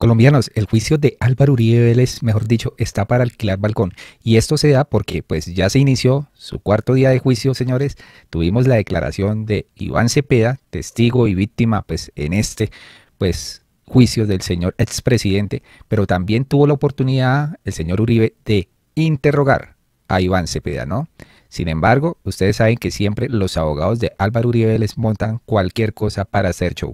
Colombianos, el juicio de Álvaro Uribe Vélez, mejor dicho, está para alquilar balcón. Y esto se da porque pues ya se inició su cuarto día de juicio, señores. Tuvimos la declaración de Iván Cepeda, testigo y víctima pues en este pues juicio del señor expresidente, pero también tuvo la oportunidad el señor Uribe de interrogar a Iván Cepeda, ¿no? Sin embargo, ustedes saben que siempre los abogados de Álvaro Uribe Vélez montan cualquier cosa para hacer show.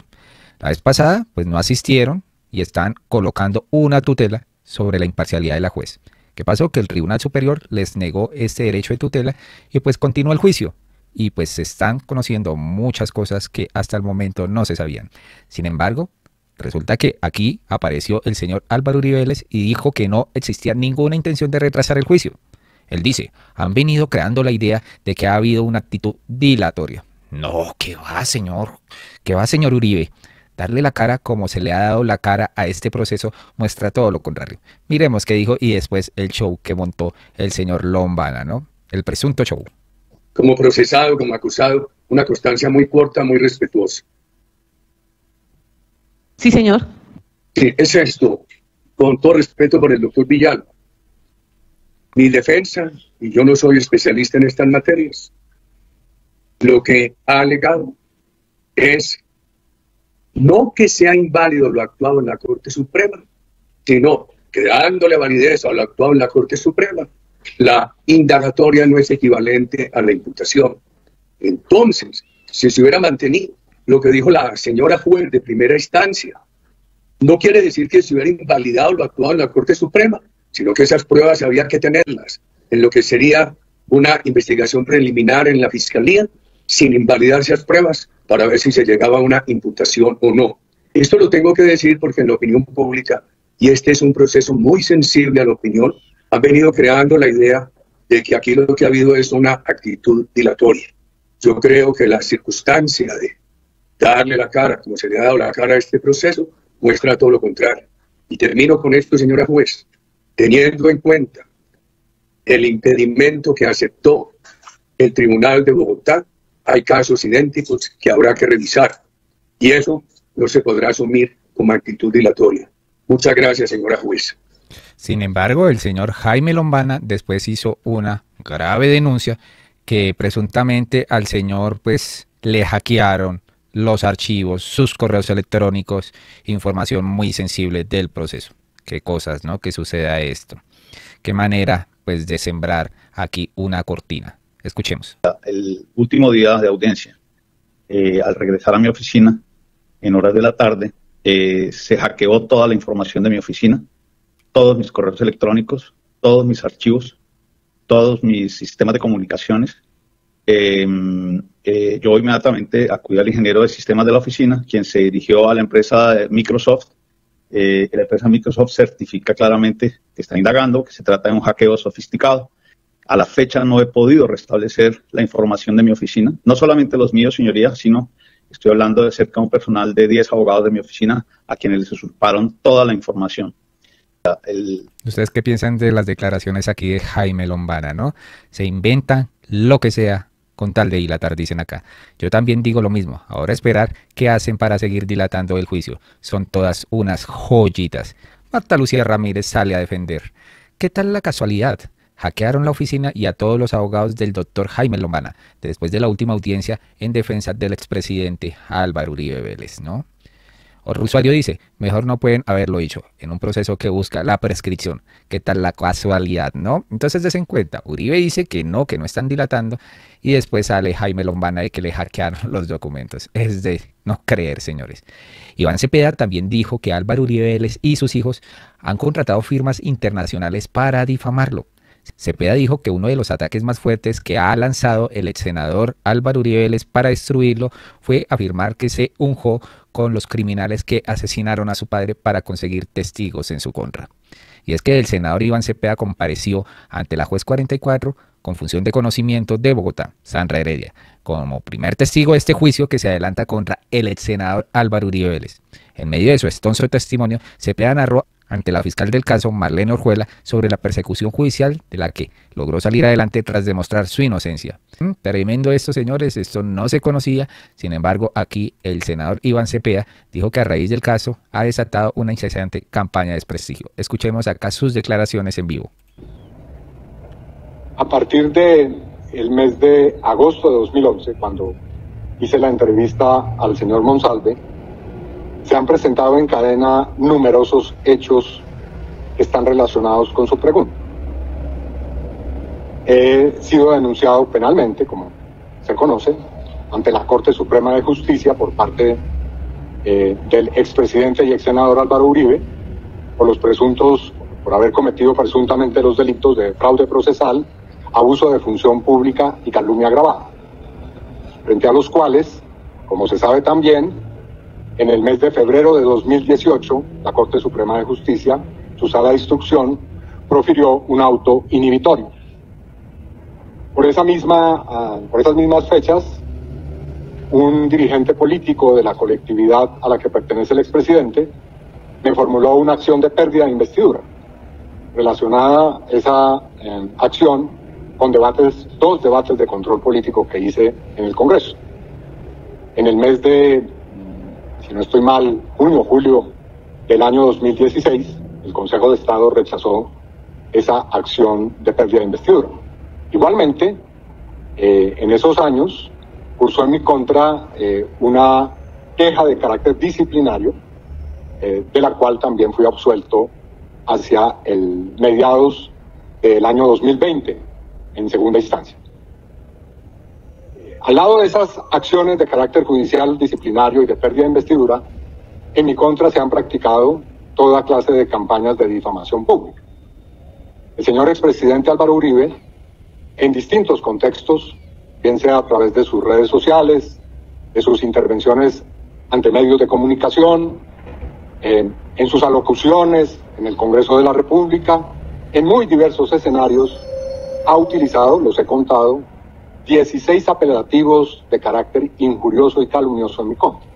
La vez pasada, pues no asistieron y están colocando una tutela sobre la imparcialidad de la juez. ¿Qué pasó? Que el Tribunal Superior les negó este derecho de tutela y pues continúa el juicio. Y pues se están conociendo muchas cosas que hasta el momento no se sabían. Sin embargo, resulta que aquí apareció el señor Álvaro Uribe Vélez y dijo que no existía ninguna intención de retrasar el juicio. Él dice, han venido creando la idea de que ha habido una actitud dilatoria. No, ¿qué va, señor? ¿Qué va, señor Uribe? Darle la cara como se le ha dado la cara a este proceso muestra todo lo contrario. Miremos qué dijo y después el show que montó el señor Lombana, ¿no? El presunto show. Como procesado, como acusado, una constancia muy corta, muy respetuosa. Sí, señor. Sí, es esto, con todo respeto por el doctor Villalba. Mi defensa, y yo no soy especialista en estas materias, lo que ha alegado es no que sea inválido lo actuado en la Corte Suprema, sino que dándole validez a lo actuado en la Corte Suprema, la indagatoria no es equivalente a la imputación. Entonces, si se hubiera mantenido lo que dijo la señora juez de primera instancia, no quiere decir que se hubiera invalidado lo actuado en la Corte Suprema, sino que esas pruebas había que tenerlas en lo que sería una investigación preliminar en la Fiscalía, sin invalidar esas pruebas, para ver si se llegaba a una imputación o no. Esto lo tengo que decir porque en la opinión pública, y este es un proceso muy sensible a la opinión, han venido creando la idea de que aquí lo que ha habido es una actitud dilatoria. Yo creo que la circunstancia de darle la cara, como se le ha dado la cara a este proceso, muestra todo lo contrario. Y termino con esto, señora juez, teniendo en cuenta el impedimento que aceptó el Tribunal de Bogotá, hay casos idénticos que habrá que revisar y eso no se podrá asumir como actitud dilatoria. Muchas gracias, señora jueza. Sin embargo, el señor Jaime Lombana después hizo una grave denuncia que presuntamente al señor pues le hackearon los archivos, sus correos electrónicos, información muy sensible del proceso. Qué cosas, ¿no? Que suceda esto. Qué manera pues de sembrar aquí una cortina. Escuchemos. El último día de audiencia, al regresar a mi oficina, en horas de la tarde, se hackeó toda la información de mi oficina, todos mis correos electrónicos, todos mis archivos, todos mis sistemas de comunicaciones. Yo inmediatamente acudí al ingeniero de sistemas de la oficina, quien se dirigió a la empresa Microsoft. La empresa Microsoft certifica claramente que está indagando, que se trata de un hackeo sofisticado. A la fecha no he podido restablecer la información de mi oficina, no solamente los míos, señoría, sino estoy hablando de cerca de un personal de 10 abogados de mi oficina a quienes les usurparon toda la información. ¿Ustedes qué piensan de las declaraciones aquí de Jaime Lombana, no? Se inventan lo que sea con tal de dilatar, dicen acá. Yo también digo lo mismo. Ahora esperar qué hacen para seguir dilatando el juicio. Son todas unas joyitas. Marta Lucía Ramírez sale a defender. ¿Qué tal la casualidad? Hackearon la oficina y a todos los abogados del doctor Jaime Lombana, después de la última audiencia en defensa del expresidente Álvaro Uribe Vélez, ¿no? Otro usuario dice, mejor no pueden haberlo dicho, en un proceso que busca la prescripción. ¿Qué tal la casualidad, no? Entonces des en cuenta, Uribe dice que no están dilatando, y después sale Jaime Lombana de que le hackearon los documentos. Es de no creer, señores. Iván Cepeda también dijo que Álvaro Uribe Vélez y sus hijos han contratado firmas internacionales para difamarlo. Cepeda dijo que uno de los ataques más fuertes que ha lanzado el ex senador Álvaro Uribe Vélez para destruirlo fue afirmar que se unjó con los criminales que asesinaron a su padre para conseguir testigos en su contra. Y es que el senador Iván Cepeda compareció ante la juez 44 con función de conocimiento de Bogotá, Sandra Heredia, como primer testigo de este juicio que se adelanta contra el ex senador Álvaro Uribe Vélez. En medio de su extenso testimonio, Cepeda narró ante la fiscal del caso, Marlene Orjuela, sobre la persecución judicial de la que logró salir adelante tras demostrar su inocencia. Tremendo esto, señores, esto no se conocía. Sin embargo, aquí el senador Iván Cepeda dijo que a raíz del caso ha desatado una incesante campaña de desprestigio. Escuchemos acá sus declaraciones en vivo. A partir del mes de agosto de 2011, cuando hice la entrevista al señor Monsalve, se han presentado en cadena numerosos hechos que están relacionados con su pregunta. He sido denunciado penalmente, como se conoce, ante la Corte Suprema de Justicia por parte del expresidente y ex senador Álvaro Uribe por haber cometido presuntamente los delitos de fraude procesal, abuso de función pública y calumnia agravada, frente a los cuales, como se sabe también, en el mes de febrero de 2018, la Corte Suprema de Justicia, su sala de instrucción, profirió un auto inhibitorio. Por esas mismas fechas, un dirigente político de la colectividad a la que pertenece el expresidente me formuló una acción de pérdida de investidura, relacionada esa acción con dos debates de control político que hice en el Congreso. En el mes de, si no estoy mal, junio o julio del año 2016, el Consejo de Estado rechazó esa acción de pérdida de investidura. Igualmente, en esos años, cursó en mi contra una queja de carácter disciplinario, de la cual también fui absuelto hacia el mediados del año 2020, en segunda instancia. Al lado de esas acciones de carácter judicial, disciplinario y de pérdida de investidura, en mi contra se han practicado toda clase de campañas de difamación pública. El señor expresidente Álvaro Uribe, en distintos contextos, bien sea a través de sus redes sociales, de sus intervenciones ante medios de comunicación, en sus alocuciones en el Congreso de la República, en muy diversos escenarios, ha utilizado, los he contado, 16 apelativos de carácter injurioso y calumnioso en mi contra.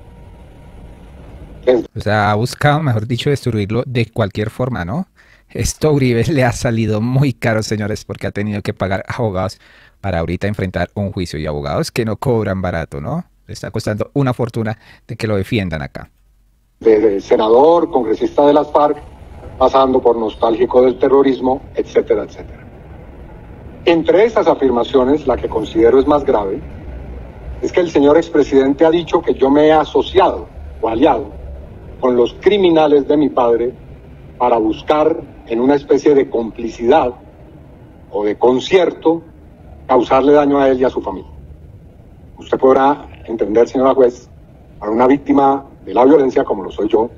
O sea, ha buscado, mejor dicho, destruirlo de cualquier forma, ¿no? Esto a Uribe le ha salido muy caro, señores, porque ha tenido que pagar abogados para ahorita enfrentar un juicio, y abogados que no cobran barato, ¿no? Le está costando una fortuna de que lo defiendan acá. De senador, congresista de las FARC, pasando por nostálgico del terrorismo, etcétera, etcétera. Entre esas afirmaciones, la que considero es más grave, es que el señor expresidente ha dicho que yo me he asociado o aliado con los criminales de mi padre para buscar, en una especie de complicidad o de concierto, causarle daño a él y a su familia. Usted podrá entender, señora juez, para una víctima de la violencia como lo soy yo,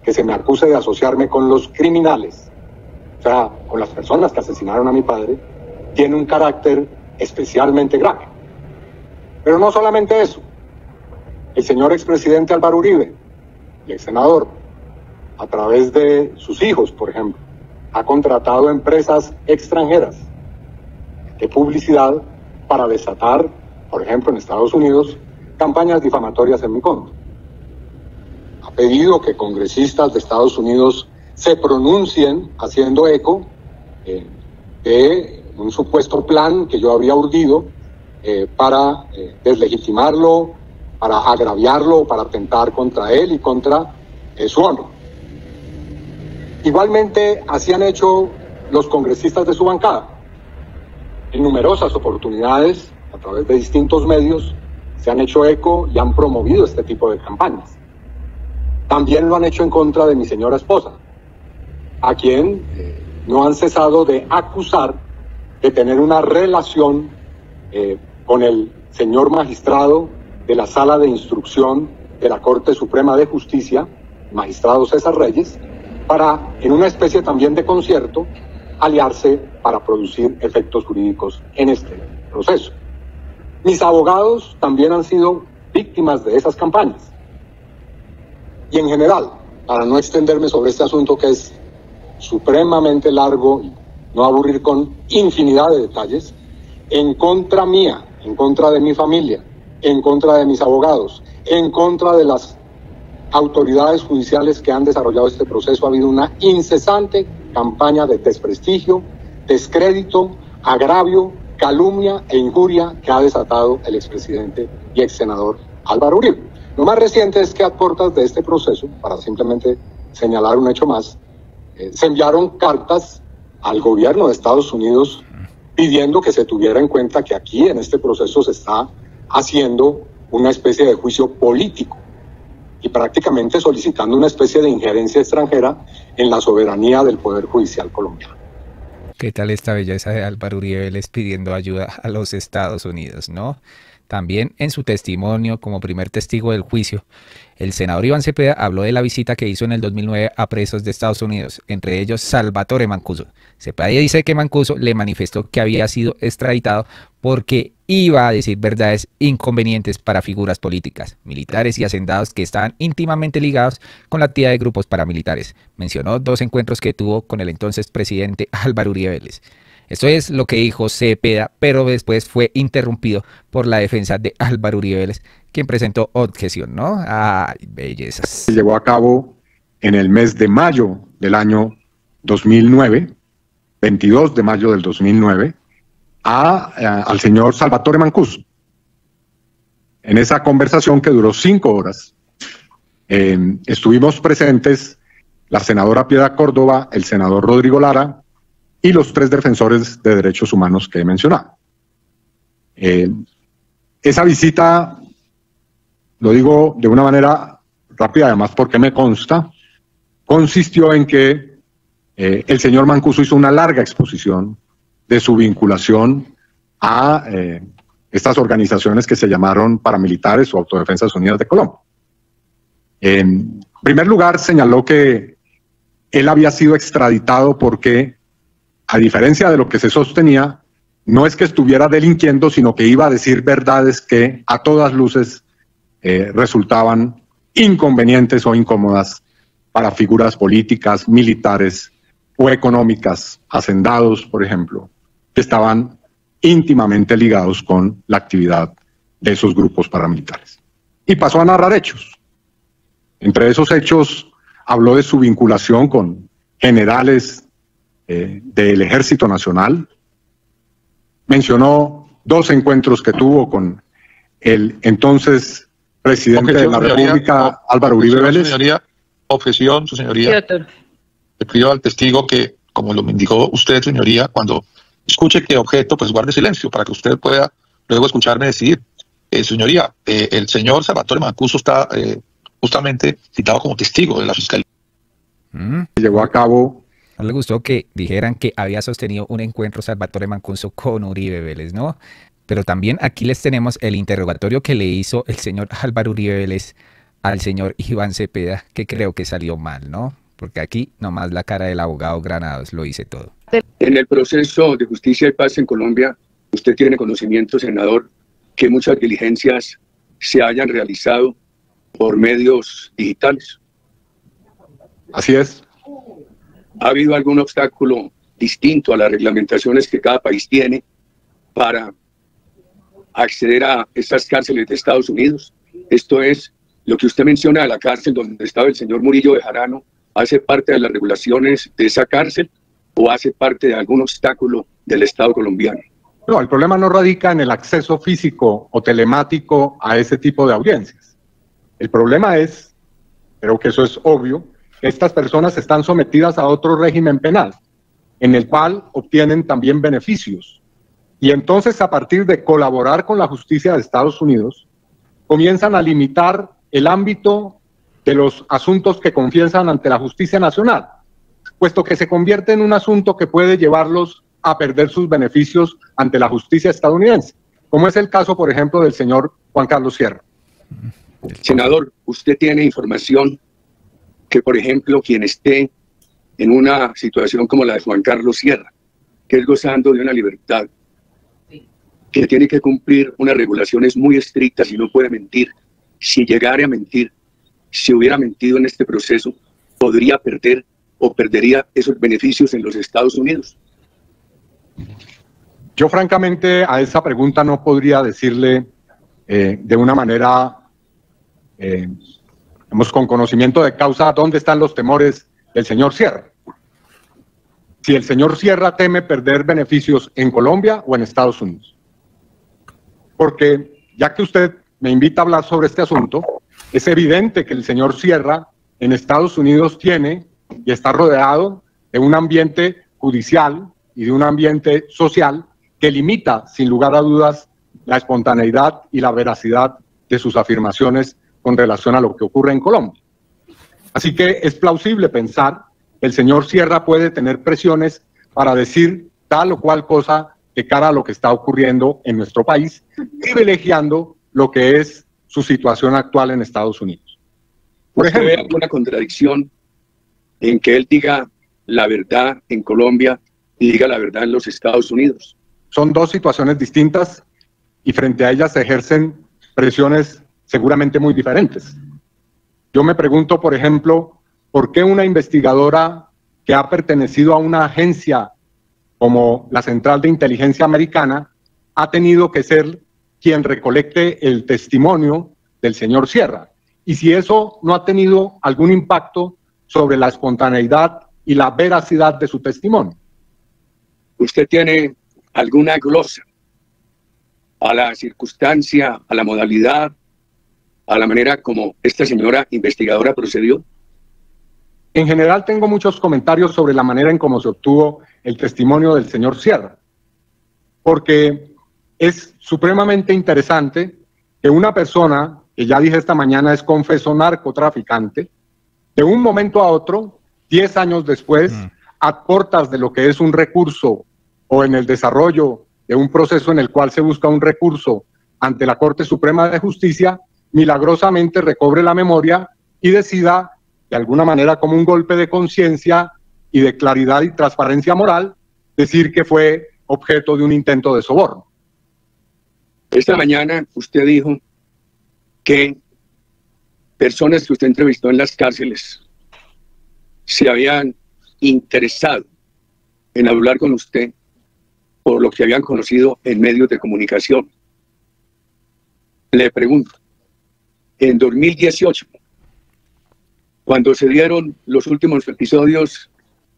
que se me acuse de asociarme con los criminales, o sea, con las personas que asesinaron a mi padre, tiene un carácter especialmente grave. Pero no solamente eso. El señor expresidente Álvaro Uribe, el ex senador, a través de sus hijos, por ejemplo, ha contratado empresas extranjeras de publicidad para desatar, por ejemplo, en Estados Unidos, campañas difamatorias en mi contra. Ha pedido que congresistas de Estados Unidos se pronuncien haciendo eco de un supuesto plan que yo habría urdido para deslegitimarlo, para agraviarlo, para atentar contra él y contra su honor. Igualmente, así han hecho los congresistas de su bancada. En numerosas oportunidades, a través de distintos medios, se han hecho eco y han promovido este tipo de campañas. También lo han hecho en contra de mi señora esposa, a quien no han cesado de acusar de tener una relación con el señor magistrado de la Sala de Instrucción de la Corte Suprema de Justicia, magistrado César Reyes, para, en una especie también de concierto, aliarse para producir efectos jurídicos en este proceso. Mis abogados también han sido víctimas de esas campañas. Y en general, para no extenderme sobre este asunto que es supremamente largo y no aburrir con infinidad de detalles, en contra mía, en contra de mi familia, en contra de mis abogados, en contra de las autoridades judiciales que han desarrollado este proceso ha habido una incesante campaña de desprestigio, descrédito, agravio, calumnia e injuria que ha desatado el expresidente y exsenador Álvaro Uribe. Lo más reciente es que a puertas de este proceso, para simplemente señalar un hecho más, se enviaron cartas al gobierno de Estados Unidos pidiendo que se tuviera en cuenta que aquí en este proceso se está haciendo una especie de juicio político y prácticamente solicitando una especie de injerencia extranjera en la soberanía del Poder Judicial colombiano. ¿Qué tal esta belleza de Álvaro Uribe Vélez pidiendo ayuda a los Estados Unidos, no? También en su testimonio como primer testigo del juicio, el senador Iván Cepeda habló de la visita que hizo en el 2009 a presos de Estados Unidos, entre ellos Salvatore Mancuso. Cepeda dice que Mancuso le manifestó que había sido extraditado porque iba a decir verdades inconvenientes para figuras políticas, militares y hacendados que estaban íntimamente ligados con la actividad de grupos paramilitares. Mencionó 2 encuentros que tuvo con el entonces presidente Álvaro Uribe Vélez. Esto es lo que dijo Cepeda, pero después fue interrumpido por la defensa de Álvaro Uribe Vélez, quien presentó objeción, ¿no? ¡Ay, bellezas! Se llevó a cabo en el mes de mayo del año 2009, 22 de mayo del 2009, al señor Salvatore Mancuso. En esa conversación que duró 5 horas, estuvimos presentes la senadora Piedad Córdoba, el senador Rodrigo Lara, y los 3 defensores de derechos humanos que he mencionado. Esa visita, lo digo de una manera rápida, además porque me consta, consistió en que el señor Mancuso hizo una larga exposición de su vinculación a estas organizaciones que se llamaron paramilitares o Autodefensas Unidas de Colombia. En primer lugar, señaló que él había sido extraditado porque, a diferencia de lo que se sostenía, no es que estuviera delinquiendo, sino que iba a decir verdades que a todas luces resultaban inconvenientes o incómodas para figuras políticas, militares o económicas, hacendados, por ejemplo, que estaban íntimamente ligados con la actividad de esos grupos paramilitares. Y pasó a narrar hechos. Entre esos hechos habló de su vinculación con generales del Ejército Nacional, mencionó 2 encuentros que tuvo con el entonces presidente de la República, Álvaro Uribe Vélez. Objeción, su señoría. Le pido al testigo que, como lo indicó usted, señoría, cuando escuche que objeto, pues guarde silencio para que usted pueda luego escucharme decir. Señoría, el señor Salvatore Mancuso está justamente citado como testigo de la Fiscalía. Llevó a cabo. No le gustó que dijeran que había sostenido un encuentro Salvatore Mancuso con Uribe Vélez, ¿no? Pero también aquí les tenemos el interrogatorio que le hizo el señor Álvaro Uribe Vélez al señor Iván Cepeda, que creo que salió mal, ¿no? Porque aquí nomás la cara del abogado Granados lo dice todo. En el proceso de justicia y paz en Colombia, usted tiene conocimiento, senador, que muchas diligencias se hayan realizado por medios digitales. Así es. ¿Ha habido algún obstáculo distinto a las reglamentaciones que cada país tiene para acceder a estas cárceles de Estados Unidos? Esto es, lo que usted menciona de la cárcel donde estaba el señor Murillo Bejarano, ¿hace parte de las regulaciones de esa cárcel o hace parte de algún obstáculo del Estado colombiano? No, el problema no radica en el acceso físico o telemático a ese tipo de audiencias. El problema es, creo que eso es obvio, que estas personas están sometidas a otro régimen penal, en el cual obtienen también beneficios. Y entonces, a partir de colaborar con la justicia de Estados Unidos, comienzan a limitar el ámbito de los asuntos que confiesan ante la justicia nacional, puesto que se convierte en un asunto que puede llevarlos a perder sus beneficios ante la justicia estadounidense, como es el caso, por ejemplo, del señor Juan Carlos Sierra. Senador, usted tiene información que, por ejemplo, quien esté en una situación como la de Juan Carlos Sierra, que es gozando de una libertad, que tiene que cumplir unas regulaciones muy estrictas y no puede mentir, si llegara a mentir, si hubiera mentido en este proceso, podría perder o perdería esos beneficios en los Estados Unidos. Yo francamente a esa pregunta no podría decirle de una manera con conocimiento de causa, dónde están los temores del señor Sierra. Si el señor Sierra teme perder beneficios en Colombia o en Estados Unidos. Porque ya que usted me invita a hablar sobre este asunto, es evidente que el señor Sierra en Estados Unidos tiene y está rodeado de un ambiente judicial y de un ambiente social que limita, sin lugar a dudas, la espontaneidad y la veracidad de sus afirmaciones con relación a lo que ocurre en Colombia. Así que es plausible pensar que el señor Sierra puede tener presiones para decir tal o cual cosa de cara a lo que está ocurriendo en nuestro país, privilegiando lo que es su situación actual en Estados Unidos. Por ejemplo, ¿ve alguna contradicción en que él diga la verdad en Colombia y diga la verdad en los Estados Unidos? Son dos situaciones distintas y frente a ellas se ejercen presiones seguramente muy diferentes. Yo me pregunto, por ejemplo, ¿por qué una investigadora que ha pertenecido a una agencia como la Central de Inteligencia Americana ha tenido que ser quien recolecte el testimonio del señor Sierra? Y si eso no ha tenido algún impacto sobre la espontaneidad y la veracidad de su testimonio. ¿Usted tiene alguna glosa a la circunstancia, a la modalidad, a la manera como esta señora investigadora procedió? En general tengo muchos comentarios sobre la manera en cómo se obtuvo el testimonio del señor Sierra, porque es supremamente interesante que una persona, que ya dije esta mañana es confeso narcotraficante, de un momento a otro, 10 años después, a portas de lo que es un recurso o en el desarrollo de un proceso en el cual se busca un recurso ante la Corte Suprema de Justicia, milagrosamente recobre la memoria y decida, de alguna manera como un golpe de conciencia y de claridad y transparencia moral, decir que fue objeto de un intento de soborno. Esta mañana usted dijo que personas que usted entrevistó en las cárceles se habían interesado en hablar con usted por lo que habían conocido en medios de comunicación. Le pregunto, en 2018, cuando se dieron los últimos episodios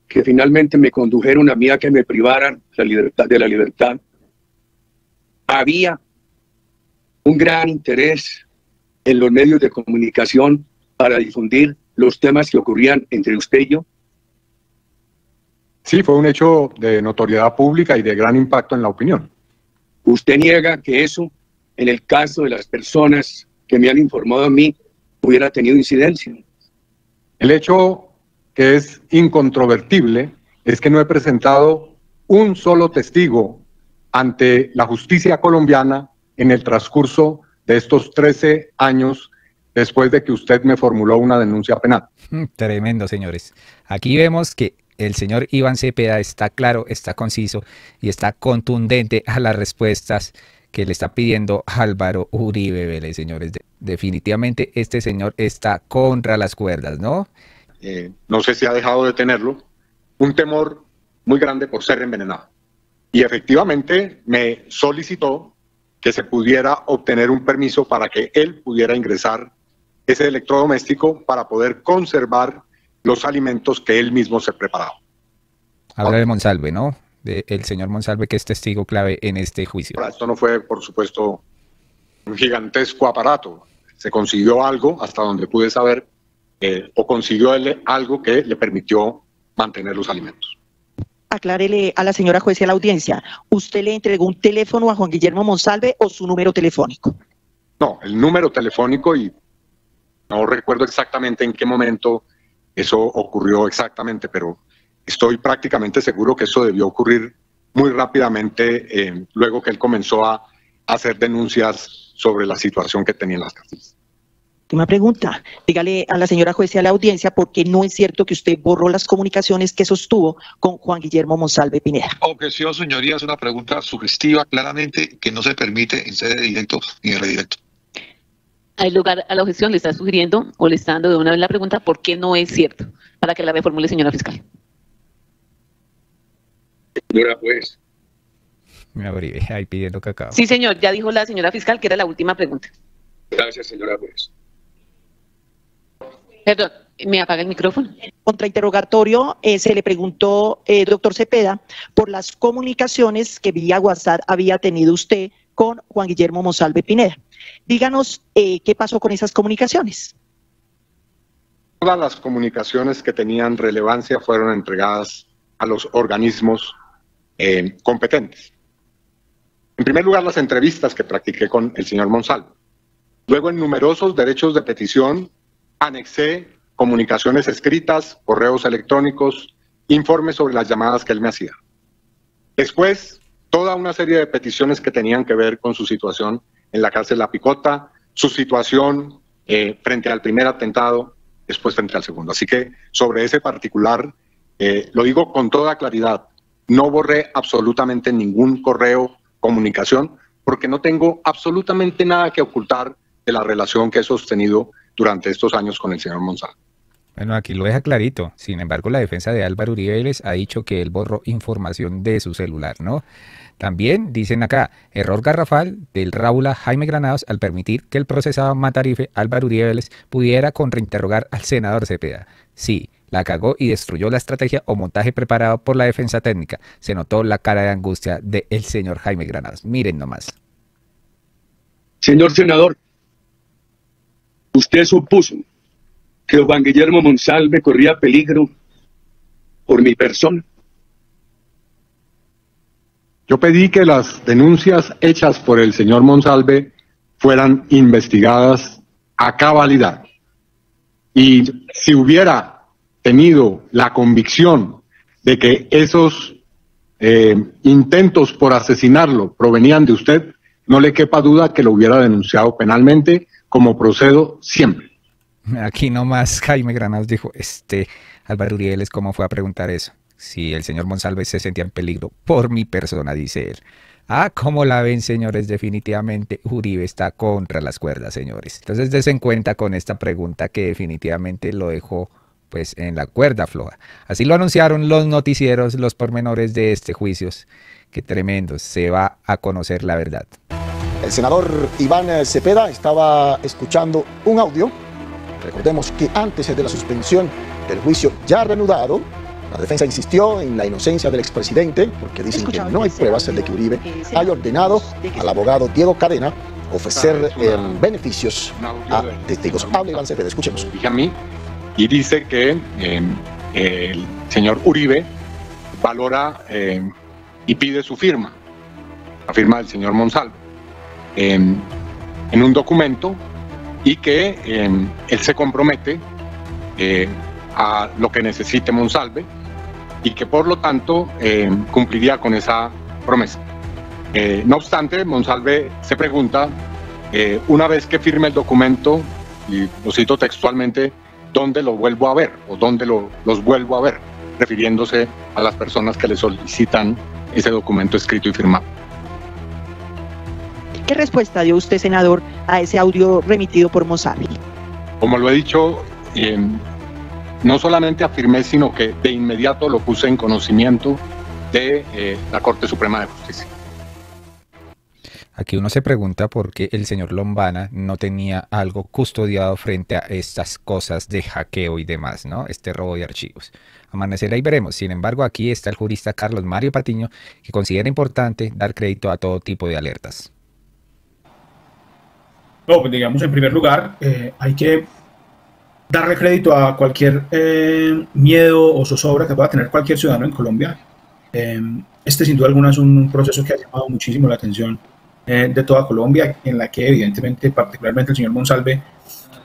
que finalmente me condujeron a mí a que me privaran de la libertad, había un gran interés en los medios de comunicación para difundir los temas que ocurrían entre usted y yo. Sí, fue un hecho de notoriedad pública y de gran impacto en la opinión. ¿Usted niega que eso, en el caso de las personas que me han informado a mí, hubiera tenido incidencia? El hecho que es incontrovertible es que no he presentado un solo testigo ante la justicia colombiana en el transcurso de estos 13 años después de que usted me formuló una denuncia penal. Tremendo, señores. Aquí vemos que el señor Iván Cepeda está claro, está conciso y está contundente a las respuestas que le está pidiendo Álvaro Uribe Vélez, señores. Definitivamente este señor está contra las cuerdas, ¿no? No sé si ha dejado de tenerlo, un temor muy grande por ser envenenado. Y efectivamente me solicitó que se pudiera obtener un permiso para que él pudiera ingresar ese electrodoméstico para poder conservar los alimentos que él mismo se preparaba. Habla de Monsalve, ¿no? El señor Monsalve, que es testigo clave en este juicio. Esto no fue, por supuesto, un gigantesco aparato. Se consiguió algo, hasta donde pude saber, o consiguió él algo que le permitió mantener los alimentos. Aclárele a la señora juez y a la audiencia, ¿usted le entregó un teléfono a Juan Guillermo Monsalve o su número telefónico? No, el número telefónico, y no recuerdo exactamente en qué momento eso ocurrió exactamente, pero estoy prácticamente seguro que eso debió ocurrir muy rápidamente luego que él comenzó a hacer denuncias sobre la situación que tenía en las cárceles. Última pregunta, dígale a la señora juez y a la audiencia por qué no es cierto que usted borró las comunicaciones que sostuvo con Juan Guillermo Monsalve Pineda. Objeción, señoría, es una pregunta sugestiva, claramente, que no se permite en sede de directo ni de redirecto. Hay lugar a la objeción, le está sugiriendo o le está dando de una vez la pregunta por qué no es cierto, para que la reformule, señora fiscal. Señora juez. Me abrí ahí pidiendo cacao. Sí, señor, ya dijo la señora fiscal que era la última pregunta. Gracias, señora juez. Perdón, ¿me apaga el micrófono? Contrainterrogatorio, se le preguntó, doctor Cepeda, por las comunicaciones que vía WhatsApp había tenido usted con Juan Guillermo Monsalve Pineda. Díganos qué pasó con esas comunicaciones. Todas las comunicaciones que tenían relevancia fueron entregadas a los organismos competentes. En primer lugar, las entrevistas que practiqué con el señor Monsalve. Luego, en numerosos derechos de petición, anexé comunicaciones escritas, correos electrónicos, informes sobre las llamadas que él me hacía. Después, toda una serie de peticiones que tenían que ver con su situación en la cárcel La Picota, su situación frente al primer atentado, después frente al segundo. Así que sobre ese particular, lo digo con toda claridad, no borré absolutamente ningún correo, comunicación, porque no tengo absolutamente nada que ocultar de la relación que he sostenido durante estos años con el señor Monsalve. Bueno, aquí lo deja clarito. Sin embargo, la defensa de Álvaro Uribe Vélez ha dicho que él borró información de su celular, ¿no? También dicen acá, error garrafal del Raula Jaime Granados al permitir que el procesado Matarife Álvaro Uribe Vélez pudiera contrainterrogar al senador Cepeda. Sí, la cagó y destruyó la estrategia o montaje preparado por la defensa técnica. Se notó la cara de angustia del señor Jaime Granados. Miren nomás. Señor senador, usted supuso que Juan Guillermo Monsalve corría peligro por mi persona. Yo pedí que las denuncias hechas por el señor Monsalve fueran investigadas a cabalidad. Y si hubiera tenido la convicción de que esos intentos por asesinarlo provenían de usted, no le quepa duda que lo hubiera denunciado penalmente, como procedo siempre. Aquí nomás Jaime Granados dijo, Álvaro Uribe Vélez, ¿cómo fue a preguntar eso? Si el señor Monsalve se sentía en peligro por mi persona, dice él. Ah, ¿cómo la ven, señores? Definitivamente Uribe está contra las cuerdas, señores. Entonces desen cuenta con esta pregunta que definitivamente lo dejó pues en la cuerda floja. Así lo anunciaron los noticieros, los pormenores de este juicio. Qué tremendo, se va a conocer la verdad. El senador Iván Cepeda estaba escuchando un audio. Recordemos que antes de la suspensión del juicio ya reanudado, la defensa insistió en la inocencia del expresidente porque dicen que no hay pruebas de que Uribe haya ordenado al abogado Diego Cadena ofrecer beneficios a testigos. Habla Iván Cepeda, escuchemos. Dije a mí y dice que el señor Uribe valora y pide su firma, la firma del señor Monsalve, en un documento y que él se compromete a lo que necesite Monsalve y que por lo tanto cumpliría con esa promesa. No obstante, Monsalve se pregunta, una vez que firme el documento, y lo cito textualmente, ¿dónde lo vuelvo a ver? ¿O dónde los vuelvo a ver? Refiriéndose a las personas que le solicitan ese documento escrito y firmado. ¿Qué respuesta dio usted, senador, a ese audio remitido por Monsalve? Como lo he dicho, no solamente afirmé, sino que de inmediato lo puse en conocimiento de la Corte Suprema de Justicia. Aquí uno se pregunta por qué el señor Lombana no tenía algo custodiado frente a estas cosas de hackeo y demás, ¿no? Este robo de archivos. Amanecerá y veremos. Sin embargo, aquí está el jurista Carlos Mario Patiño, que considera importante dar crédito a todo tipo de alertas. No, pues digamos, en primer lugar, hay que darle crédito a cualquier miedo o zozobra que pueda tener cualquier ciudadano en Colombia. Sin duda alguna es un proceso que ha llamado muchísimo la atención de toda Colombia, en la que evidentemente, particularmente el señor Monsalve,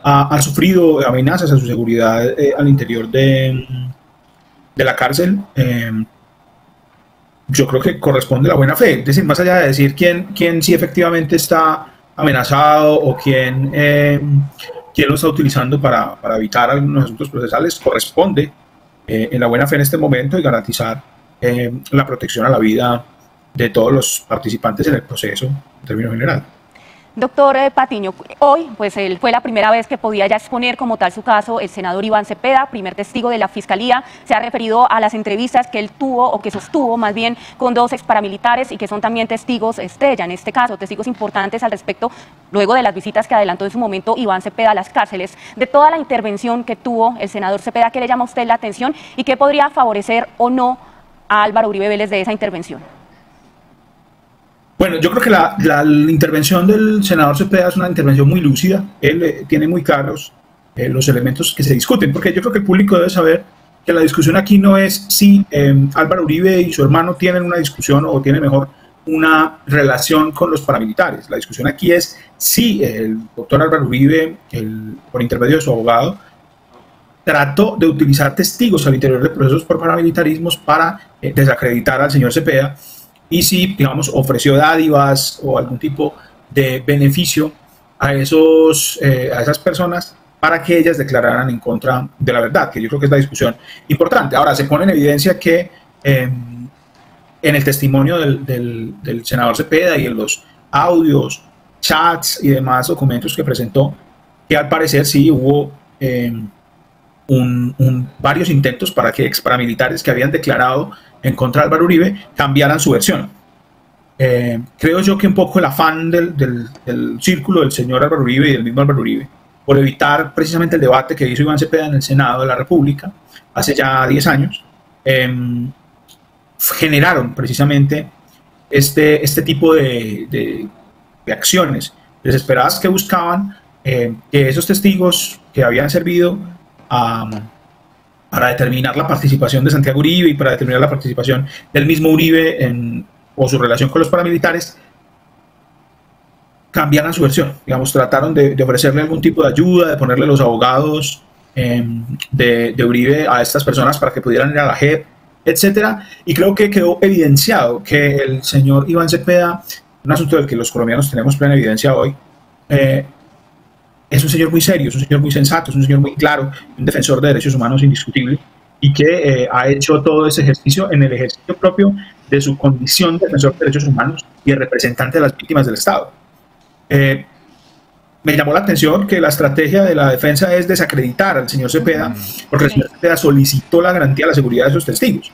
ha sufrido amenazas a su seguridad al interior de la cárcel. Yo creo que corresponde la buena fe, es decir, más allá de decir quién sí efectivamente está amenazado o quién lo está utilizando para evitar algunos asuntos procesales, corresponde en la buena fe en este momento y garantizar la protección a la vida de todos los participantes en el proceso en términos general. Doctor Patiño, hoy pues fue la primera vez que podía ya exponer como tal su caso el senador Iván Cepeda, primer testigo de la Fiscalía. Se ha referido a las entrevistas que él tuvo, o que sostuvo más bien, con 2 exparamilitares y que son también testigos estrella, en este caso, testigos importantes al respecto, luego de las visitas que adelantó en su momento Iván Cepeda a las cárceles. De toda la intervención que tuvo el senador Cepeda, ¿qué le llama a usted la atención y qué podría favorecer o no a Álvaro Uribe Vélez de esa intervención? Bueno, yo creo que la intervención del senador Cepeda es una intervención muy lúcida. Él tiene muy claros los elementos que se discuten, porque yo creo que el público debe saber que la discusión aquí no es si Álvaro Uribe y su hermano tienen una discusión o tienen mejor una relación con los paramilitares. La discusión aquí es si el doctor Álvaro Uribe, por intermedio de su abogado, trató de utilizar testigos al interior de procesos por paramilitarismos para desacreditar al señor Cepeda, y si, digamos, ofreció dádivas o algún tipo de beneficio a esas personas para que ellas declararan en contra de la verdad, que yo creo que es la discusión importante. Ahora, se pone en evidencia que en el testimonio del senador Cepeda y en los audios, chats y demás documentos que presentó, que al parecer sí hubo varios intentos para que exparamilitares que habían declarado en contra de Álvaro Uribe cambiaran su versión. Creo yo que un poco el afán del círculo del señor Álvaro Uribe y del mismo Álvaro Uribe, por evitar precisamente el debate que hizo Iván Cepeda en el Senado de la República hace ya 10 años, generaron precisamente este tipo de acciones desesperadas que buscaban que esos testigos que habían servido para determinar la participación de Santiago Uribe y para determinar la participación del mismo Uribe o su relación con los paramilitares, cambiaran su versión. Digamos, trataron de ofrecerle algún tipo de ayuda, de ponerle los abogados de Uribe a estas personas para que pudieran ir a la JEP, etcétera. Y creo que quedó evidenciado que el señor Iván Cepeda, un asunto del que los colombianos tenemos plena evidencia hoy, es un señor muy serio, es un señor muy sensato, es un señor muy claro, un defensor de derechos humanos indiscutible, y que ha hecho todo ese ejercicio en el ejercicio propio de su condición de defensor de derechos humanos y de representante de las víctimas del Estado. Me llamó la atención que la estrategia de la defensa es desacreditar al señor Cepeda, porque el señor Cepeda solicitó la garantía de la seguridad de esos testigos.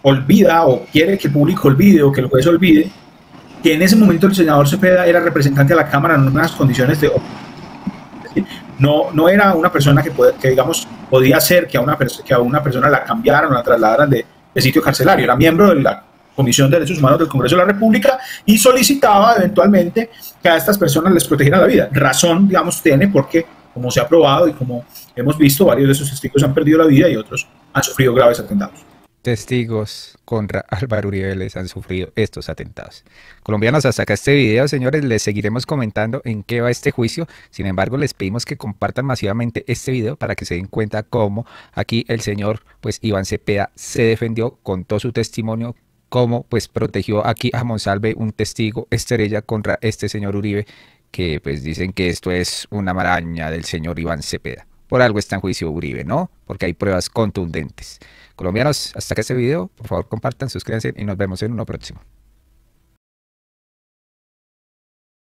Olvida, o quiere que el público olvide, o que el juez olvide, que en ese momento el senador Cepeda era representante de la Cámara en unas condiciones de... No era una persona que digamos, podía hacer que a una persona la cambiaran o la trasladaran de sitio carcelario. Era miembro de la Comisión de Derechos Humanos del Congreso de la República y solicitaba eventualmente que a estas personas les protegieran la vida. Razón, digamos, tiene porque, como se ha probado y como hemos visto, varios de esos testigos han perdido la vida y otros han sufrido graves atentados. Testigos contra Álvaro Uribe Vélez han sufrido estos atentados. Colombianos, hasta acá este video, señores, les seguiremos comentando en qué va este juicio. Sin embargo, les pedimos que compartan masivamente este video para que se den cuenta cómo aquí el señor pues Iván Cepeda se defendió, contó su testimonio, cómo pues protegió aquí a Monsalve, un testigo estrella contra este señor Uribe, que pues dicen que esto es una maraña del señor Iván Cepeda. Por algo está en juicio Uribe, ¿no? Porque hay pruebas contundentes. Colombianos, hasta acá este video, por favor compartan, suscríbanse y nos vemos en uno próximo.